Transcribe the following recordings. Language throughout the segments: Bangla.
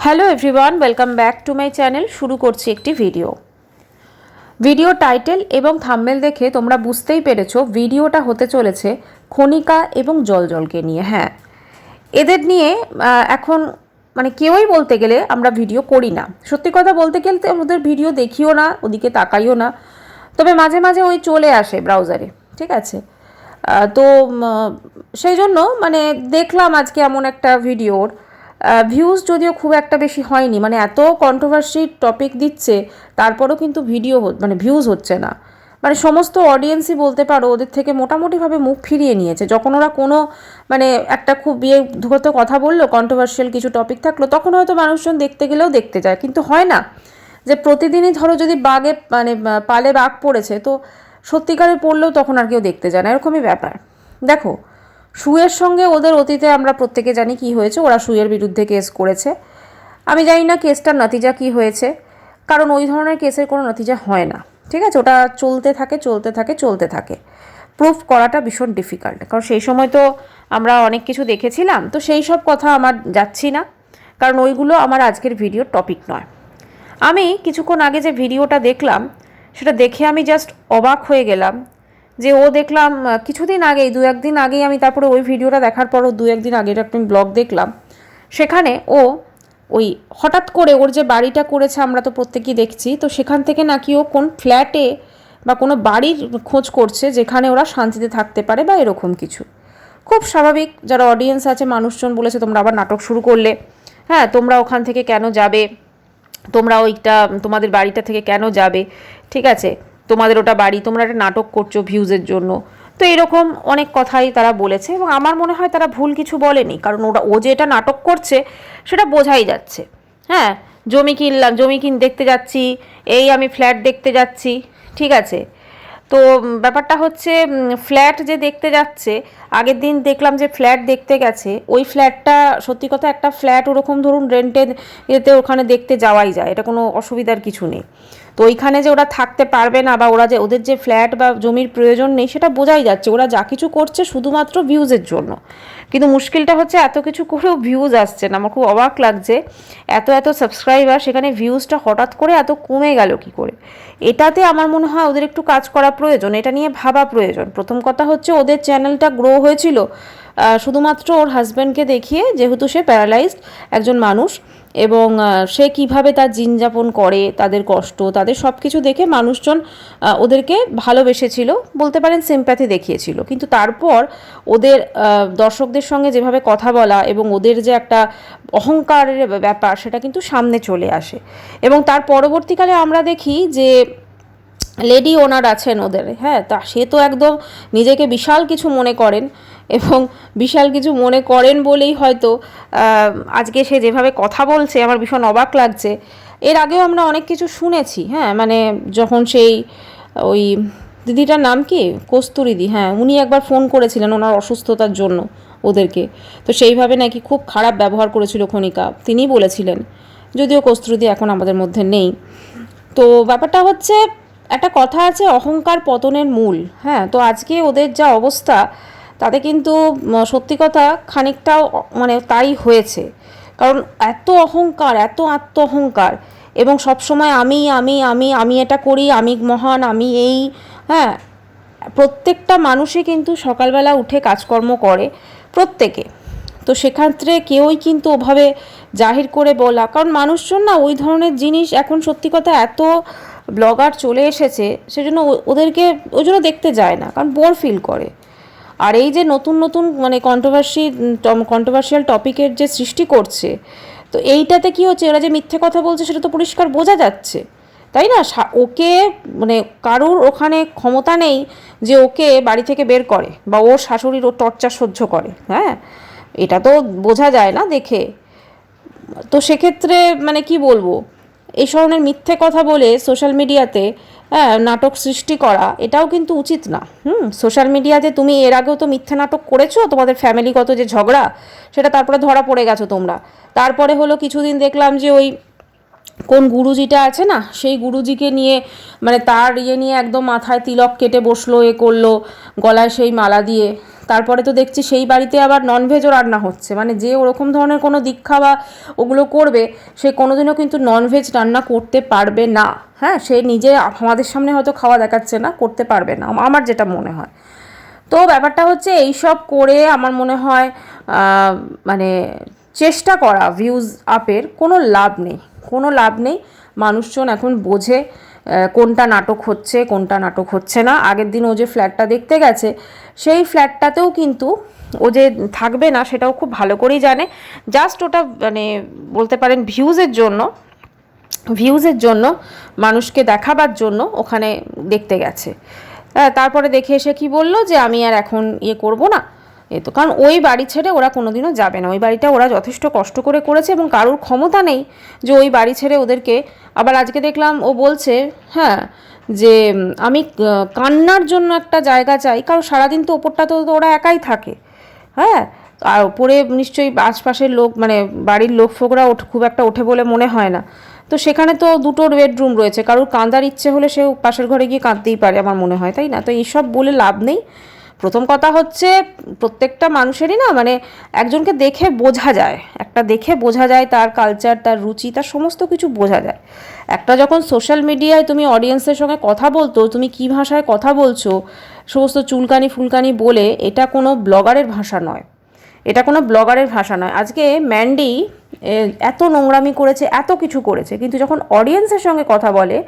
Hello everyone, welcome back to my channel. শুরু করছি একটি ভিডিও টাইটেল এবং থাম্বনেল দেখে তোমরা বুঝতেই পেরেছো ভিডিওটা হতে চলেছে খনিকা এবং জলকে নিয়ে। হ্যাঁ, এদের নিয়ে এখন মানে কেউই বলতে গেলে আমরা ভিডিও করি না। সত্যি কথা বলতে গেলে ওদের ভিডিও দেখিও না, ওদিকে তাকাইও না, তবে মাঝে মাঝে ওই চলে আসে ব্রাউজারে, ঠিক আছে। তো সেই জন্য মানে দেখলাম আজকে এমন একটা ভিডিওর ভিউজ যদিও খুব একটা বেশি হয়নি, মানে এত কন্ট্রোভার্সি টপিক দিচ্ছে তারপরেও কিন্তু মানে ভিউজ হচ্ছে না। মানে সমস্ত অডিয়েন্সই বলতে পারো ওদের থেকে মোটামুটিভাবে মুখ ফিরিয়ে নিয়েছে। যখন ওরা কোনো মানে একটা খুব ধরতে কথা বললো, কন্ট্রোভার্সিয়াল কিছু টপিক থাকলো, তখন হয়তো মানুষজন দেখতে গেলেও দেখতে যায়, কিন্তু হয় না যে প্রতিদিনই ধরো যদি বাঘে মানে পালে বাঘ পড়েছে তো সত্যিকারে পড়লেও তখন আর কেউ দেখতে যায় না, এরকমই ব্যাপার। দেখো, সুয়ের সঙ্গে ওদের অতীতে আমরা প্রত্যেকে জানি কি হয়েছে। ওরা সুয়ের বিরুদ্ধে কেস করেছে। আমি জানি না কেসটার নতিজা কি হয়েছে, কারণ ওই ধরনের কেসের কোনো নতিজা হয় না, ঠিক আছে। ওটা চলতে থাকে। প্রুফ করাটা ভীষণ ডিফিকাল্ট, কারণ সেই সময় তো আমরা অনেক কিছু দেখেছিলাম। তো সেই সব কথা আমার যাচ্ছি না, কারণ ওইগুলো আমার আজকের ভিডিওর টপিক নয়। আমি কিছুক্ষণ আগে যে ভিডিওটা দেখলাম সেটা দেখে আমি জাস্ট অবাক হয়ে গেলাম যে দেখলাম কিছুদিন আগেই, দু একদিন আগেই আমি তারপরে ওই ভিডিওটা দেখার পরও দু একদিন আগের একটা ব্লগ দেখলাম। সেখানে ওই হঠাৎ করে ওর যে বাড়িটা করেছে আমরা তো প্রত্যেকেই দেখছি, তো সেখান থেকে নাকি ও কোন ফ্ল্যাটে বা কোনো বাড়ির খোঁজ করছে যেখানে ওরা শান্তিতে থাকতে পারে বা এরকম কিছু। খুব স্বাভাবিক, যারা অডিয়েন্স আছে মানুষজন বলেছে তোমরা আবার নাটক শুরু করলে, হ্যাঁ তোমরা ওখান থেকে কেন যাবে, তোমরা তোমাদের বাড়িটা থেকে কেন যাবে, ঠিক আছে, তোমাদের ওটা বাড়ি, তোমরা একটা নাটক করছো ভিউজের জন্য। তো এরকম অনেক কথাই তারা বলেছে এবং আমার মনে হয় তারা ভুল কিছু বলেনি, কারণ ও যে এটা নাটক করছে সেটা বোঝাই যাচ্ছে। হ্যাঁ, জমি দেখতে যাচ্ছি, আমি ফ্ল্যাট দেখতে যাচ্ছি, ঠিক আছে। তো ব্যাপারটা হচ্ছে ফ্ল্যাট যে দেখতে যাচ্ছে, আগের দিন দেখলাম যে ফ্ল্যাট দেখতে গেছে, ওই ফ্ল্যাটটা সত্যি কথা একটা ফ্ল্যাট ওরকম ধরুন রেন্টেড এতে ওখানে দেখতে যাওয়াই যায়, এটা কোনো অসুবিধার কিছু নেই। তো ওইখানে যে ওরা থাকতে পারবে না বা ওদের যে ফ্ল্যাট বা জমির প্রয়োজন নেই সেটা বোঝাই যাচ্ছে। ওরা যা কিছু করছে শুধুমাত্র ভিউজের জন্য, কিন্তু মুশকিলটা হচ্ছে এত কিছু করেও ভিউজ আসছে না। আমার খুব অবাক লাগছে, এত সাবস্ক্রাইবার, সেখানে ভিউজটা হঠাৎ করে এত কমে গেল কি করে। এটাতে আমার মনে হয় ওদের একটু কাজ করা প্রয়োজন, এটা নিয়ে ভাবা প্রয়োজন। প্রথম কথা হচ্ছে ওদের চ্যানেলটা গ্রো হয়েছিল শুধুমাত্র ওর হাজব্যান্ডকে দেখিয়ে, যেহেতু সে প্যারালাইজড একজন মানুষ এবং সে কিভাবে তার জীবনযাপন করে, তাদের কষ্ট, তাদের সব কিছু দেখে মানুষজন ওদেরকে ভালোবেসেছিল, বলতে পারেন সিম্প্যাথি দেখিয়েছিল। কিন্তু তারপর ওদের দর্শকদের সঙ্গে যেভাবে কথা বলা এবং ওদের যে একটা অহংকারের ব্যাপার সেটা কিন্তু সামনে চলে আসে। এবং তার পরবর্তীকালে আমরা দেখি যে লেডি ওনার আছেন ওদের, হ্যাঁ, তা সে তো একদম নিজেকে বিশাল কিছু মনে করেন এবং বিশাল কিছু মনে করেন বলেই হয়তো আজকে সে যেভাবে কথা বলছে আমার ভীষণ অবাক লাগছে। এর আগেও আমরা অনেক কিছু শুনেছি, হ্যাঁ, মানে যখন সেই ওই দিদিটার নাম কি, কস্তুরীদি, হ্যাঁ, উনি একবার ফোন করেছিলেন ওনার অসুস্থতার জন্য ওদেরকে, তো সেইভাবে নাকি খুব খারাপ ব্যবহার করেছিল খনিকা, তিনিই বলেছিলেন, যদিও কস্তুরীদি এখন আমাদের মধ্যে নেই। তো ব্যাপারটা হচ্ছে একটা কথা আছে, অহংকার পতনের মূল। হ্যাঁ, তো আজকে ওদের যা অবস্থা তাতে কিন্তু সত্যি কথা খানিকটাও মানে তাই হয়েছে, কারণ এত অহংকার, এত আত্ম অহংকার এবং সবসময় আমি এটা করি, আমি মহান, আমি এই, হ্যাঁ। প্রত্যেকটা মানুষই কিন্তু সকালবেলা উঠে কাজকর্ম করে, প্রত্যেকে। তো সেক্ষেত্রে কেউই কিন্তু ওভাবে জাহির করে বলা, কারণ মানুষজন না ওই ধরনের জিনিস এখন সত্যি কথা এত ব্লগার চলে এসেছে সেজন্য ওই জন্য দেখতে যায় না, কারণ বোর ফিল করে। আর এই যে নতুন মানে কন্ট্রোভার্সিয়াল টপিকের যে সৃষ্টি করছে, তো এইটাতে কি হচ্ছে, ওরা যে মিথ্যে কথা বলছে সেটা তো পরিষ্কার বোঝা যাচ্ছে, তাই না। ওকে মানে কারুর ওখানে ক্ষমতা নেই যে ওকে বাড়ি থেকে বের করে বা ওর শাশুড়ির ওর টর্চার সহ্য করে, হ্যাঁ, এটা তো বোঝা যায় না দেখে। তো সেক্ষেত্রে মানে কি বলবো, এই ধরনের মিথ্যে কথা বলে সোশ্যাল মিডিয়াতে নাটক সৃষ্টি করা এটাও কিন্তু উচিত না। সোশ্যাল মিডিয়াতে তুমি এর আগেও তো মিথ্যে নাটক করেছো, তোমাদের ফ্যামিলিগত যে ঝগড়া সেটা তারপরে ধরা পড়ে গেছো তোমরা। তারপরে হলো কিছুদিন দেখলাম যে ওই কোন গুরুজিটা আছে না, সেই গুরুজিকে নিয়ে মানে তার নিয়ে একদম মাথায় তিলক কেটে বসলো, করলো, গলায় সেই মালা দিয়ে, তারপরে তো দেখছি সেই বাড়িতে আবার ননভেজও রান্না হচ্ছে, মানে যে ওরকম ধরনের কোনো দীক্ষা বা ওগুলো করবে সে কোনোদিনও কিন্তু ননভেজ রান্না করতে পারবে না। হ্যাঁ, সে নিজে আমাদের সামনে হয়তো খাওয়া দেখাচ্ছে না, করতে পারবে না, আমার যেটা মনে হয়। তো ব্যাপারটা হচ্ছে এইসব করে আমার মনে হয় মানে চেষ্টা করা ভিউজ আপের কোনো লাভ নেই, কোনো লাভ নেই। মানুষজন এখন বোঝে কোনটা নাটক হচ্ছে কোনটা নাটক হচ্ছে না। আগের দিন ও যে ফ্ল্যাটটা দেখতে গেছে সেই ফ্ল্যাটটাতেও কিন্তু ও যে থাকবে না সেটাও খুব ভালো করেই জানে। জাস্ট ওটা মানে বলতে পারেন ভিউজের জন্য মানুষকে দেখাবার জন্য ওখানে দেখতে গেছে। তারপরে দেখে এসে কি বললো যে আমি আর এখন করব না। তো কারণ ওই বাড়ি ছেড়ে ওরা কোনোদিনও যাবে না, ওই বাড়িটা ওরা যথেষ্ট কষ্ট করে করেছে এবং কারোর ক্ষমতা নেই যে ওই বাড়ি ছেড়ে ওদেরকে। আবার আজকে দেখলাম ও বলছে হ্যাঁ যে আমি কান্নার জন্য একটা জায়গা চাই, কারণ সারাদিন তো ওপরটা তো ওরা একাই থাকে। হ্যাঁ, আর ওপরে নিশ্চয়ই আশপাশের লোক মানে বাড়ির লোক ফোকরা খুব একটা ওঠে বলে মনে হয় না। তো সেখানে তো দুটো বেডরুম রয়েছে, কারোর কাঁদার ইচ্ছে হলে সে পাশের ঘরে গিয়ে কাঁদতেই পারে আমার মনে হয়, তাই না? তো এইসব বলে লাভ নেই। প্রথম কথা হচ্ছে প্রত্যেকটা মানুষেরই না মানে একজনকে দেখে বোঝা যায়, দেখে বোঝা যায় তার কালচার, তার রুচি, তার সমস্ত কিছু বোঝা যায়। একটা যখন সোশ্যাল মিডিয়ায় তুমি অডিয়েন্সের সঙ্গে কথা বলতো, তুমি কী ভাষায় কথা বলছো সমস্ত চুলকানি ফুলকানি বলে, এটা কোনো ব্লগারের ভাষা নয়, এটা কোনো ব্লগারের ভাষা নয়। আজকে ম্যান্ডি এত নোংরামি করেছে, এত কিছু করেছে, কিন্তু যখন অডিয়েন্সের সঙ্গে কথা বলে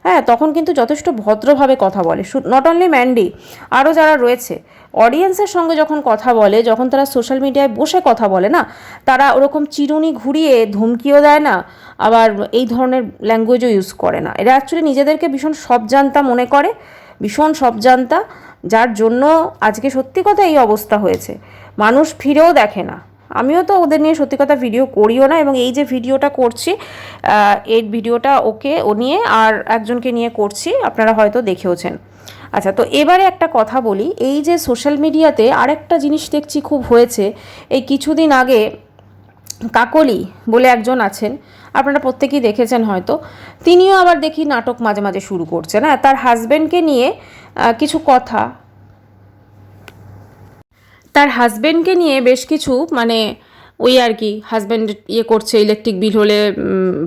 হ্যাঁ তখন কিন্তু যথেষ্ট ভদ্রভাবে কথা বলে। নট অনলি ম্যান্ডি, আরও যারা রয়েছে অডিয়েন্সের সঙ্গে যখন কথা বলে, যখন তারা সোশ্যাল মিডিয়ায় বসে কথা বলে না, তারা ওরকম চিরুনি ঘুরিয়ে ধমকিও দেয় না, আবার এই ধরনের ল্যাঙ্গুয়েজও ইউজ করে না। এরা অ্যাকচুয়ালি নিজেদেরকে ভীষণ সবজান্তা মনে করে, ভীষণ সবজান্তা, যার জন্য আজকে সত্যি কথা এই অবস্থা হয়েছে। মানুষ ফিরেও দেখে না। আমিও তো ওদের নিয়ে সত্যি কথা ভিডিও করিও না, এবং এই যে ভিডিওটা করছি এই ভিডিওটা ও নিয়ে আর একজনকে নিয়ে করছি, আপনারা হয়তো দেখেওছেন। আচ্ছা, তো এবারে একটা কথা বলি, এই যে সোশ্যাল মিডিয়াতে আরেকটা জিনিস দেখছি খুব হয়েছে। এই কিছুদিন আগে কাকলি বলে একজন আছেন, আপনারা প্রত্যেকেই দেখেছেন হয়তো, তিনিও আবার দেখি নাটক মাঝে মাঝে শুরু করছেন। হ্যাঁ, তার হাজব্যান্ডকে নিয়ে কিছু কথা, তার হাজব্যান্ডকে নিয়ে বেশ কিছু মানে ওই আর কি হাজব্যান্ড করছে, ইলেকট্রিক বিল হলে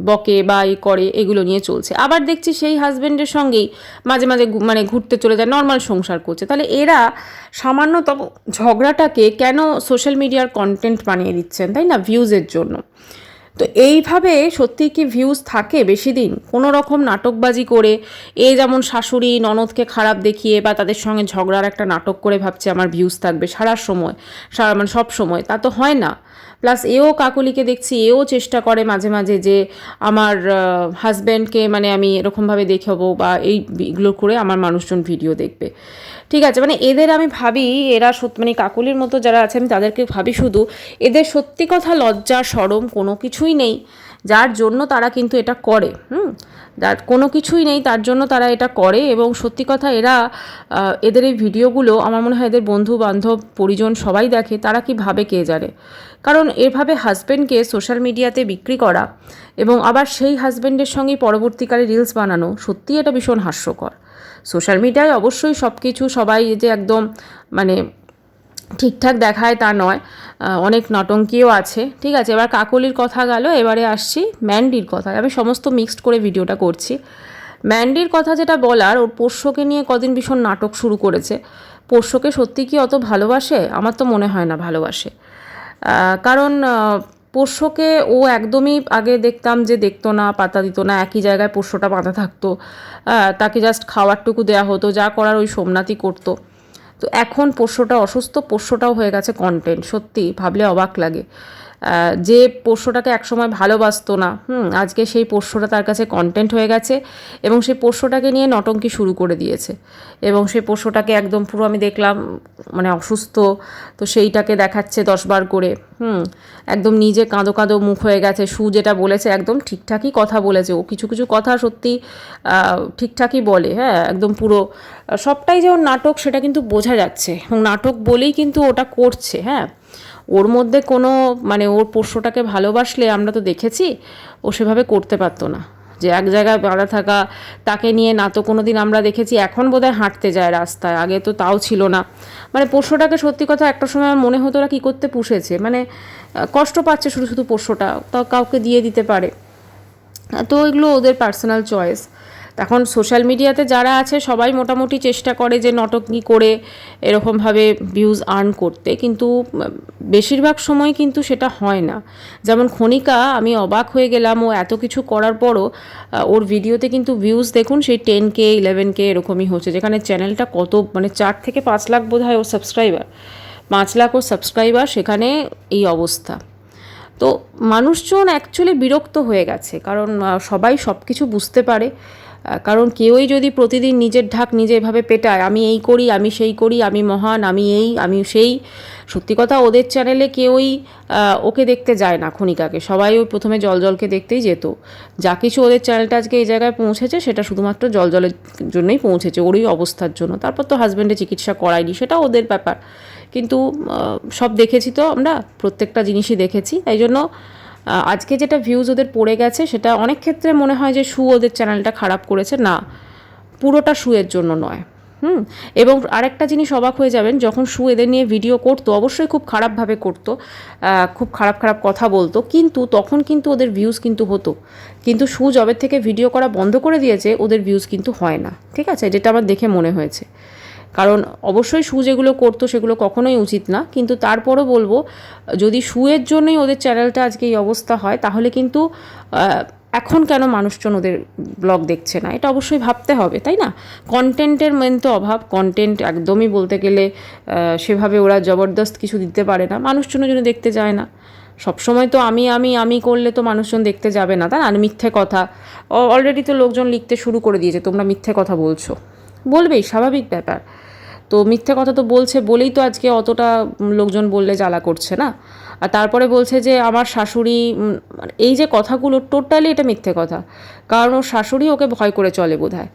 বকে বা করে, এগুলো নিয়ে চলছে। আবার দেখছি সেই হাজব্যান্ডের সঙ্গেই মাঝে মাঝে মানে ঘুরতে চলে যায়, নর্মাল সংসার করছে। তাহলে এরা সামান্যতম ঝগড়াটাকে কেন সোশ্যাল মিডিয়ার কন্টেন্ট বানিয়ে দিচ্ছেন, তাই না, ভিউজের জন্য? তো এইভাবে সত্যিই কি ভিউজ থাকে বেশি দিন? কোনো রকম নাটকবাজি করে, যেমন শাশুড়ি ননদকে খারাপ দেখিয়ে বা তাদের সঙ্গে ঝগড়ার একটা নাটক করে ভাবছে আমার ভিউজ থাকবে মানে সব সময়, তা তো হয় না। প্লাস কাকলিকে দেখছি চেষ্টা করে মাঝে মাঝে যে আমার হাজব্যান্ডকে মানে আমি এরকমভাবে দেখাবো বা এইগুলো করে আমার মানুষজন ভিডিও দেখবে। ঠিক আছে, মানে এদের আমি ভাবি এরা মানে কাকলির মতো যারা আছে আমি তাদেরকে ভাবি শুধু এদের সত্যি কথা লজ্জা শরম কোনো কিছুই নেই, যার জন্য তারা কিন্তু এটা করে। যার কোনো কিছুই নেই তার জন্য তারা এটা করে। এবং সত্যি কথা এদের এই ভিডিওগুলো আমার মনে হয় এদের বন্ধু বান্ধব পরিজন সবাই দেখে, তারা কি ভাবে কে জানে। কারণ এভাবে হাজব্যান্ডকে সোশ্যাল মিডিয়াতে বিক্রি করা এবং আবার সেই হাজব্যান্ডের সঙ্গেই পরবর্তীকালে রিলস বানানো, সত্যি এটা ভীষণ হাস্যকর। সোশ্যাল মিডিয়ায় অবশ্যই সব কিছু সবাই যে একদম মানে ঠিকঠাক দেখায় তা নয়, অনেক নটঙ্কিও আছে। ঠিক আছে, এবার কাকলির কথা গেল, এবারে আসছি ম্যান্ডির কথা। আমি সমস্ত মিক্সড করে ভিডিওটা করছি। ম্যান্ডির কথা যেটা বলার, ওর পোষ্যকে নিয়ে কদিন ভীষণ নাটক শুরু করেছে। পোষ্যকে সত্যি কি অত ভালোবাসে? আমার তো মনে হয় না ভালোবাসে। কারণ পোষ্যকে ও একদমই আগে দেখতাম যে দেখতো না, পাতা দিত না, একই জায়গায় পোষ্যটা বাঁধা থাকতো, তাকে জাস্ট খাওয়ারটুকু দেওয়া হতো, যা করার ওই সোমনাথই করতো। তো এখন পোষ্যটা অসুস্থ, পোষ্যটাও হয়ে গেছে কন্টেন্ট। সত্যি ভাবলে অবাক লাগে, যে পোষ্যটাকে একসময় ভালোবাসতো না, আজকে সেই পোষ্যটা তার কাছে কন্টেন্ট হয়ে গেছে এবং সেই পোষ্যটাকে নিয়ে নটঙ্কি শুরু করে দিয়েছে। এবং সেই পোষ্যটাকে একদম পুরো আমি দেখলাম মানে অসুস্থ, তো সেইটাকে দেখাচ্ছে 10 বার করে। একদম নিজে কাঁদো কাঁদো মুখ হয়ে গেছে। যেটা বলেছে একদম ঠিকঠাকই কথা বলেছে, ও কিছু কিছু কথা সত্যি ঠিকঠাকই বলে। হ্যাঁ, একদম পুরো সবটাই যে ওর নাটক সেটা কিন্তু বোঝা যাচ্ছে, এবং নাটক বলেই কিন্তু ওটা করছে। হ্যাঁ, ওর মধ্যে কোনো মানে ওর পোষ্যটাকে ভালোবাসলে আমরা তো দেখেছি ও সেভাবে করতে পারতো না। যে এক জায়গায় বাঁধা থাকা, তাকে নিয়ে না তো কোনো দিন আমরা দেখেছি এখন বোধহয় হাঁটতে যায় রাস্তায়, আগে তো তাও ছিল না। মানে পোষ্যটাকে সত্যি কথা একটা সময় আমার মনে হতো ওরা কী করতে পুষেছে, মানে কষ্ট পাচ্ছে শুধু শুধু পোষ্যটা, তাও কাউকে দিয়ে দিতে পারে। তো এগুলো ওদের পার্সোনাল চয়েস। এখন সোশ্যাল মিডিয়াতে যারা আছে সবাই মোটামুটি চেষ্টা করে যে নটকি করে এরকমভাবে ভিউজ আর্ন করতে, কিন্তু বেশিরভাগ সময় কিন্তু সেটা হয় না। যেমন খনিকা, আমি অবাক হয়ে গেলাম, ও এত কিছু করার পরও ওর ভিডিওতে কিন্তু ভিউজ দেখুন সেই 10K 11K এরকমই হচ্ছে, যেখানে চ্যানেলটা কত মানে 4 থেকে 5 লাখ বোধ হয় ওর সাবস্ক্রাইবার, 5 লাখ ওর সাবস্ক্রাইবার, সেখানে এই অবস্থা। তো মানুষজন অ্যাকচুয়ালি বিরক্ত হয়ে গেছে, কারণ সবাই সব কিছু বুঝতে পারে। কারণ কেউই যদি প্রতিদিন নিজের ঢাক নিজে এভাবে পেটায়, আমি এই করি, আমি সেই করি, আমি মহান, আমি এই, আমি সেই, সত্যি কথা ওদের চ্যানেলে কেউই ওকে দেখতে যায় না খনিকাকে, সবাই ওই প্রথমে জলকে দেখতেই যেত। যা কিছু ওদের চ্যানেলটা আজকে এই জায়গায় পৌঁছেছে সেটা শুধুমাত্র জলের জন্যই পৌঁছেছে, ওরই অবস্থার জন্য। তারপর তো হাজব্যান্ডে চিকিৎসা করায়নি, সেটা ওদের ব্যাপার, কিন্তু সব দেখেছি তো আমরা, প্রত্যেকটা জিনিসই দেখেছি। তাই জন্য আজকে যেটা ভিউজ ওদের পড়ে গেছে সেটা অনেক ক্ষেত্রে মনে হয় যে শু ওদের চ্যানেলটা খারাপ করেছে, না, পুরোটা শুয়ের জন্য নয়। এবং আরেকটা জিনিস অবাক হয়ে যাবেন, যখন শু এদের নিয়ে ভিডিও করতো অবশ্যই খুব খারাপভাবে করতো, খুব খারাপ খারাপ কথা বলতো, কিন্তু তখন কিন্তু ওদের ভিউজ কিন্তু হতো। কিন্তু শু জবের থেকে ভিডিও করা বন্ধ করে দিয়েছে, ওদের ভিউজ কিন্তু হয় না, ঠিক আছে, যেটা আমার দেখে মনে হয়েছে। কারণ অবশ্যই শু যেগুলো করতো সেগুলো কখনোই উচিত না, কিন্তু তারপরও বলবো যদি শুয়ের জন্যই ওদের চ্যানেলটা আজকে এই অবস্থা হয়, তাহলে কিন্তু এখন কেন মানুষজন ওদের ব্লগ দেখছে না, এটা অবশ্যই ভাবতে হবে, তাই না? কন্টেন্টের মেন তো অভাব, কন্টেন্ট একদমই বলতে গেলে সেভাবে ওরা জবরদস্ত কিছু দিতে পারে না, মানুষজনের জন্য দেখতে যায় না। সবসময় তো আমি করলে তো মানুষজন দেখতে যাবে না, তাই না? আর মিথ্যে কথা অলরেডি তো লোকজন লিখতে শুরু করে দিয়েছে, তোমরা মিথ্যে কথা বলছো, বলবেই, স্বাভাবিক ব্যাপার। তো মিথ্যে কথা তো বলছে বলেই তো আজকে অতটা লোকজন বললে জ্বালা করছে না। আর তারপরে বলছে যে আমার শাশুড়ি, এই যে কথাগুলো টোটালি এটা মিথ্যে কথা, কারণ ওর শাশুড়ি ওকে ভয় করে চলে বোধহয়,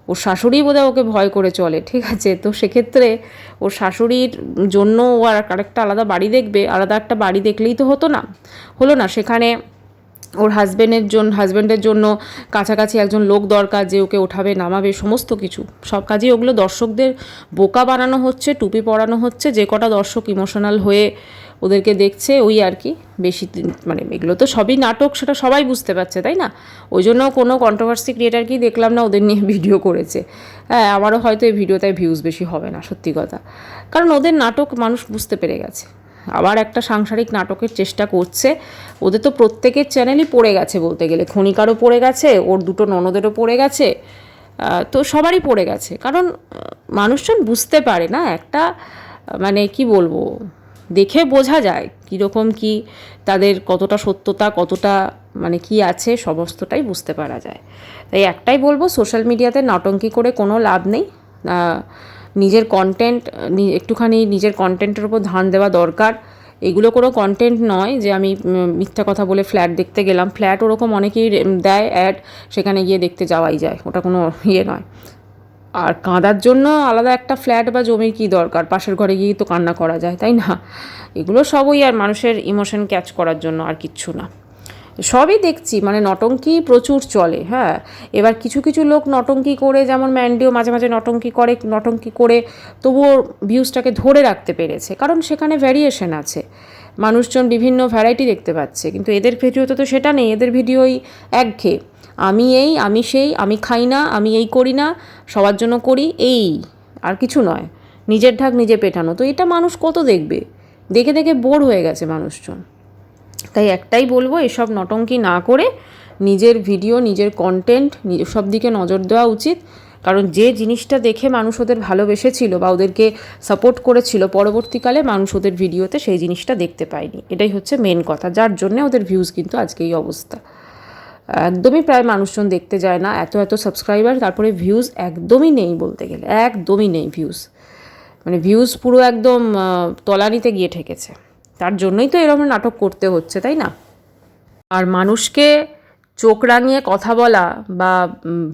ওর শাশুড়ি বোধহয় ওকে ভয় করে চলে, ঠিক আছে? তো সেক্ষেত্রে ওর শাশুড়ির জন্য ও আর আরেকটা আলাদা বাড়ি দেখবে, আলাদা একটা বাড়ি দেখলেই তো হলো না, সেখানে ওর হাজব্যান্ডের জন্য কাছাকাছি একজন লোক দরকার যে ওকে ওঠাবে নামাবে, সমস্ত কিছু, সব কাজেই ওগুলো দর্শকদের বোকা বানানো হচ্ছে, টুপি পরানো হচ্ছে, যে কটা দর্শক ইমোশনাল হয়ে ওদেরকে দেখছে ওই আর কি। বেশি মানে এগুলো তো সবই নাটক, সেটা সবাই বুঝতে পারছে, তাই না? ওই জন্য কোনো কন্ট্রোভার্সি ক্রিয়েটারকেই দেখলাম না ওদের নিয়ে ভিডিও করেছে। হ্যাঁ, আমারও হয়তো এই ভিডিওটায় ভিউজ বেশি হবে না, সত্যি কথা, কারণ ওদের নাটক মানুষ বুঝতে পেরে গেছে। আবার একটা সাংসারিক নাটকের চেষ্টা করছে, ওদের তো প্রত্যেকের চ্যানেলই পড়ে গেছে বলতে গেলে, খনিকারও পড়ে গেছে, ওর দুটো ননদেরও পড়ে গেছে, তো সবারই পড়ে গেছে। কারণ মানুষজন বুঝতে পারে না, একটা মানে কি বলবো, দেখে বোঝা যায় কীরকম কি তাদের কতটা সত্যতা, কতটা মানে কি আছে, সমস্তটাই বুঝতে পারা যায়। তাই একটাই বলবো, সোশ্যাল মিডিয়াতে নটঙ্কি করে কোনো লাভ নেই। নিজের কন্টেন্ট, একটুখানি নিজের কন্টেন্টের উপর ধ্যান দেওয়া দরকার। এগুলো কোনো কন্টেন্ট নয় যে আমি মিথ্যা কথা বলে ফ্ল্যাট দেখতে গেলাম, ফ্ল্যাট ওরকম অনেকেই দেয় অ্যাড, সেখানে গিয়ে দেখতে যাওয়াই যায়, ওটা কোনো ইয়ে নয়। আর কাঁদার জন্য আলাদা একটা ফ্ল্যাট বা জমির কী দরকার, পাশের ঘরে গিয়ে তো কান্না করা যায়, তাই না? এগুলো সবই আর মানুষের ইমোশন ক্যাচ করার জন্য, আর কিচ্ছু না। সবই দেখছি, মানে নটঙ্কি প্রচুর চলে। হ্যাঁ, এবার কিছু কিছু লোক নটঙ্কি করে, যেমন ম্যান্ডিও মাঝে মাঝে নটঙ্কি করে তবুও ভিউজটাকে ধরে রাখতে পেরেছে, কারণ সেখানে ভ্যারিয়েশন আছে, মানুষজন বিভিন্ন ভ্যারাইটি দেখতে পাচ্ছে। কিন্তু এদের ভিডিওতে তো সেটা নেই, এদের ভিডিওই একঘেয়ে, আমি এই, আমি সেই, আমি খাই না, আমি এই করি না, সবার জন্য করি, এই, আর কিছু নয়, নিজের ঢাক নিজে পেটানো। তো এটা মানুষ কত দেখবে, দেখে দেখে বোর হয়ে গেছে মানুষজন। তাই একটাই বলবো, এসব নটঙ্কি না করে নিজের ভিডিও, নিজের কন্টেন্ট, সব দিকে নজর দেওয়া উচিত। কারণ যে জিনিসটা দেখে মানুষ ওদের ভালোবেসেছিল বা ওদেরকে সাপোর্ট করেছিল, পরবর্তীকালে মানুষ ওদের ভিডিওতে সেই জিনিসটা দেখতে পায়নি, এটাই হচ্ছে মেন কথা, যার জন্যে ওদের ভিউজ কিন্তু আজকে এই অবস্থা। একদমই প্রায় মানুষজন দেখতে যায় না, এত সাবস্ক্রাইবার, তারপরে ভিউজ একদমই নেই বলতে গেলে, একদমই নেই ভিউজ, মানে ভিউজ পুরো একদম তলানিতে গিয়ে ঠেকেছে। তার জন্যই তো এরকম নাটক করতে হচ্ছে, তাই না? আর মানুষকে চোখ রাঙিয়ে কথা বলা, বা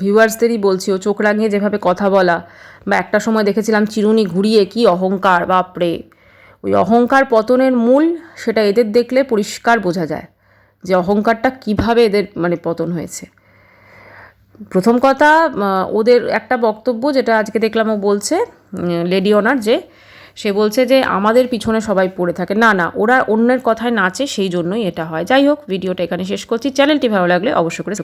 ভিউয়ার্সদেরই বলছি, ও চোখ রাঙিয়ে যেভাবে কথা বলা, বা একটা সময় দেখেছিলাম চিরুনি ঘুরিয়ে, কি অহংকার, বাপরে! ওই অহংকার পতনের মূল, সেটা এদের দেখলে পরিষ্কার বোঝা যায় যে অহংকারটা কিভাবে এদের মানে পতন হয়েছে। প্রথম কথা ওদের একটা বক্তব্য যেটা আজকে দেখলাম ও বলছে লেডি ওনার যে সে বলছে যে আমাদের পিছনে সবাই পড়ে থাকে, না না ওরা অন্যের কথায় নাচে সেই জন্যই এটা হয়। যাই হোক, ভিডিওটা এখানে শেষ করছি। চ্যানেলটি ভালো লাগলে অবশ্যই করে